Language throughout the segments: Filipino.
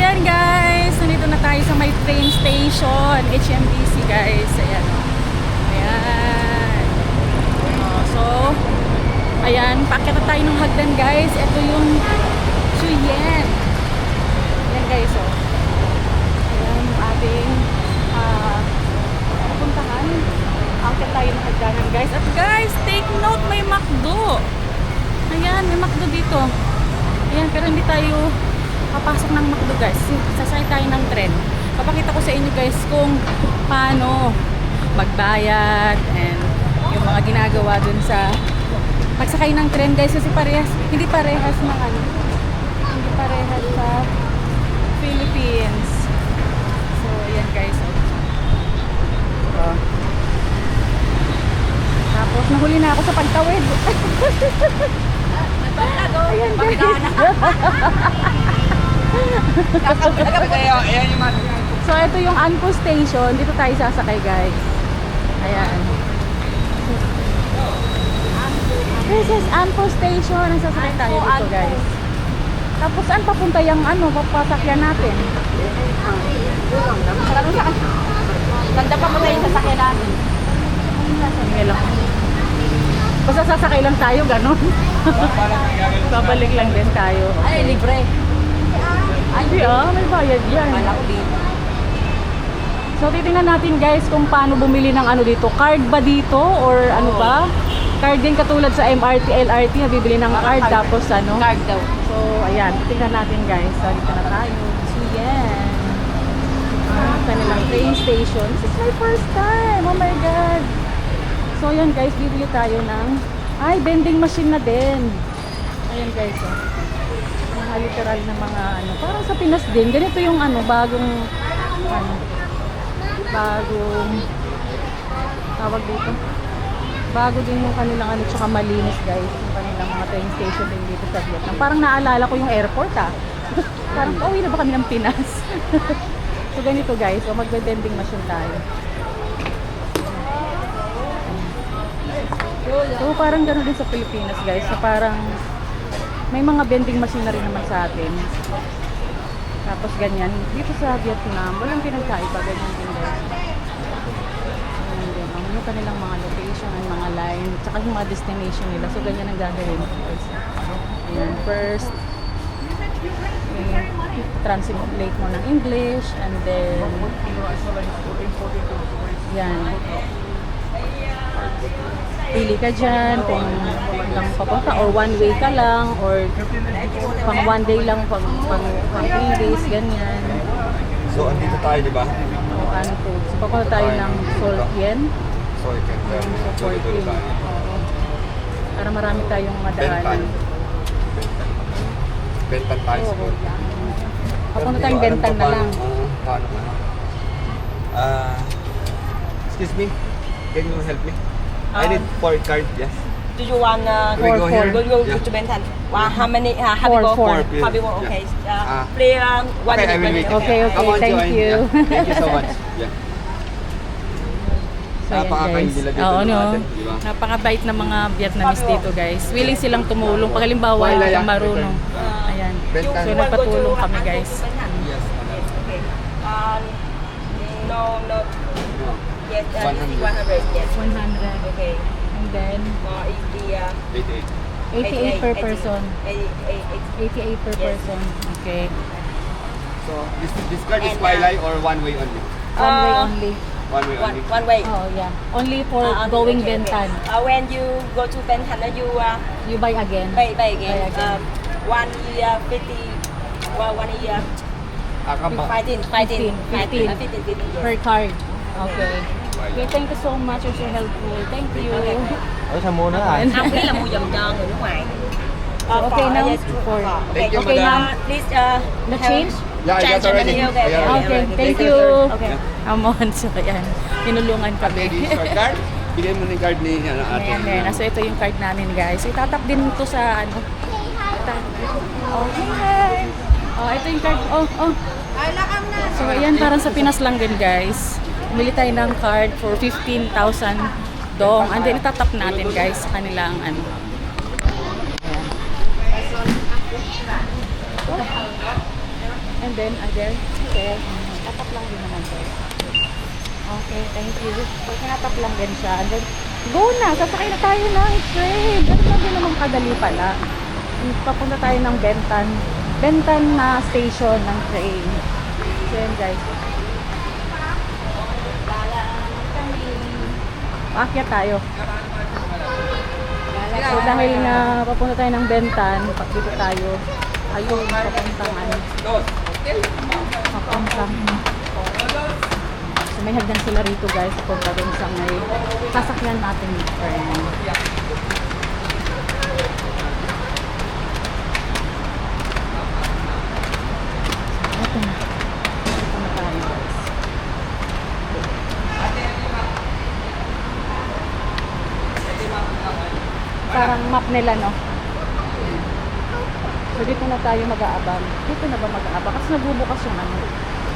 ayan guys, nandito na tayo sa may train station, HMBC guys. Ayan. Ayan. So, ayan, paakyat na tayo ng hagdan guys. Ito yung Chuyen. Ayan guys, oh. Ayan yung ating pupuntahan. Paakyat tayo ng hagdanan guys. At guys, take note, may McDo. Ayan, may McDo dito. Ayan, pero hindi tayo papasok ng McDo guys. Sasakay tayo ng tren. Papakita ko sa inyo guys kung paano magbayad and yung mga ginagawa dun sa pagsakay ng tren guys. Kasi parehas, hindi parehas ng ano, hindi parehas sa Philippines. So, ayan guys. Tapos, nahuli na ako sa pagtawid. Ayan guys. So ito yung Anpo Station. Dito tayo sasakay guys. Ayan. This is Anpo Station. Ang sasakay tayo dito guys. Tapos saan papunta yung ano, papasakyan natin? Ganda pa mo tayo yung sasakyan natin. Sige lang. Basta sasakay lang tayo, ganun. Babalik lang din tayo. Ay, libre. Ay, may bayad yan. So, titingnan natin guys kung paano bumili ng ano dito. Card ba dito? Or ano ba? Card din katulad sa MRT, LRT na bibili ng card. Tapos ano? Card daw. So, ayan. Titingnan natin guys. So, dito na tayo. So, yan. Kanilang train station. This is my first time. Oh my God. So, ayan guys. Bibili tayo ng vending machine na din. Ayan guys. Oh. Mga literal na mga ano. Parang sa Pinas din. Ganito yung ano, bagong tawag dito. Bago din yung kanilang ano, tsaka malinis guys. Yung kanilang mga train station din dito sa Vietnam. Parang naalala ko yung airport Parang pauwi na ba kami ng Pinas? So ganito guys. So magbe-vending machine tayo. So parang gano'n din sa Pilipinas guys. So parang may mga vending machine na rin naman sa atin. Tapos ganyan. Dito sa Vietnam, walang pinagkaiba. Ganyan din guys. Ganyan din. Yung kanilang mga location, ang mga line, tsaka yung mga destination nila. So ganyan ang gagawin guys. Ayan. First, translate mo ng English and then yan. Pili ka dyan kung lang papunta or one way ka lang or pang one day lang pang 3 days ganyan. So andito tayo, di ba? O ano po. So papunta tayo ng Sol Tien. So you can So 14. Oo. Para marami tayong madaanan. Bentan tayo Oo. siguro. Papunta tayong Bentan na lang. Paano? Excuse me, can you help me? I need 4 card, yes. Do you want Do we go here? go Yeah. to Benton? How many? Have you Four. go? Have you go? Okay. Yeah. Play 1 Okay, I minute. will wait. Okay, Come on, thank join. you. Yeah. Thank you so much. Yeah. So yan guys. Oo, no. Napakabait na mga Vietnamese dito guys. Willing silang tumulong. Pag halimbawa hindi ka marunong. Ayan. So nagpatulong kami guys. Yes. Okay. No. Yes, 100. 100. Yes. 100. Okay. And then Is the 88. 88 per person. 88. 88 per Yes. person. Okay. So this card is And, Pilay or one way only? One way only. One way only. One way. Oh yeah. Only for going Okay. Bentan. When you go to Benton, you You buy again. pay Buy again. again. 1 year 50. 1 year 15. 15. 15. Per card. Okay. Okay, thank you so much. You're so helpful. Thank you. Ở sao mua nó à? Học phí là mua dùm cho người nước ngoài. Okay now? For. Thank you, Okay, madam. please The change? Yeah, Change that's already. already, okay. Yeah. Okay, thank you. Okay. Amon, so yan. Tinulungan Okay, kami. this is your card. Bigyan mo ng card ni ano, ate. Ayan, ayan. So ito yung card namin guys. Itatap din to sa ano. Oh, hi. Oh, ito yung card. Oh. So ayan, parang sa Pinas lang din guys. Bumili tayo ng card for 15,000 dong. And then itatap natin guys sa kanilang ano. Ayan. And then again, okay. Tapat lang din naman guys. Okay, thank you. So, tinatap lang din siya. And then, go na! Sasakay na tayo ng train. Ganun lang din naman kadali pala. Papunta tayo ng Bentan na station ng train. So, yan guys. Paakyat tayo. So, dahil na papunta tayo ng Bentan, pag dito tayo, ayun, papuntang ano. Papuntang. So, may hagdan sila rito guys, papunta dun sa may sasakyan natin yung train. Ito na. Ito na tayo guys. Parang map nila, no? So, dito na tayo mag-aabang. Dito na ba mag-aabang? Kasi nagbubukas yung ano.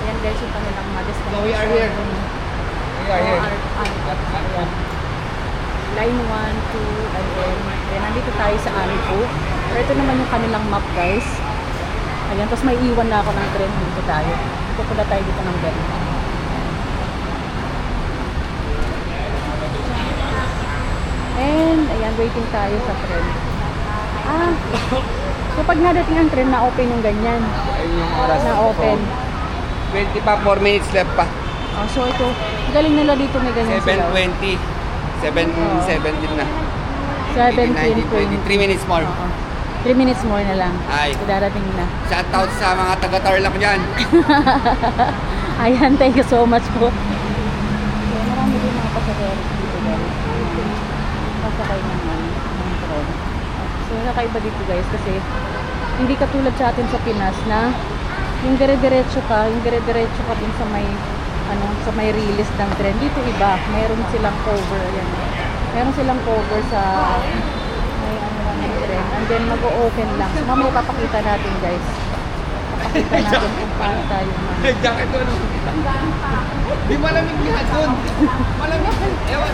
Ayan guys, yung kanilang destination. So, we are here. We are here. Ayan. Line 1, 2, and then, ayan, nandito tayo sa Anpo. Pero ito naman yung kanilang map guys. Ayan, tapos may iwan na ako ng train. Dito tayo. Pupunta tayo dito ng Bentan. And, ayan, waiting tayo sa train. So pag nadating ang train, na-open yung ganyan. Ayun yung oras. Na-open. 20 pa, 4 minutes left pa. So ito, galing nila dito may ganyan sila. 7:20. 7:17 na. 17, 19, 20. 3 minutes more. 3 minutes more na lang. Ay. So, darating na. Shoutout sa mga taga-Tarlac dyan. Ayan, thank you so much po. So, marami din mga pasahero dito guys. Pasakay naman ng train. So, nakaiba dito guys kasi hindi katulad sa atin sa Pinas na yung dire-diretso ka dun sa may sa may release ng train. Dito iba, meron silang cover yan. Meron silang cover sa may ng train. And then mag-o-open lang. So, mamaya papakita natin guys. Papakita natin kung paano tayo Jacket ko ano? Di malamig lahat dun. Malamig. Ewan.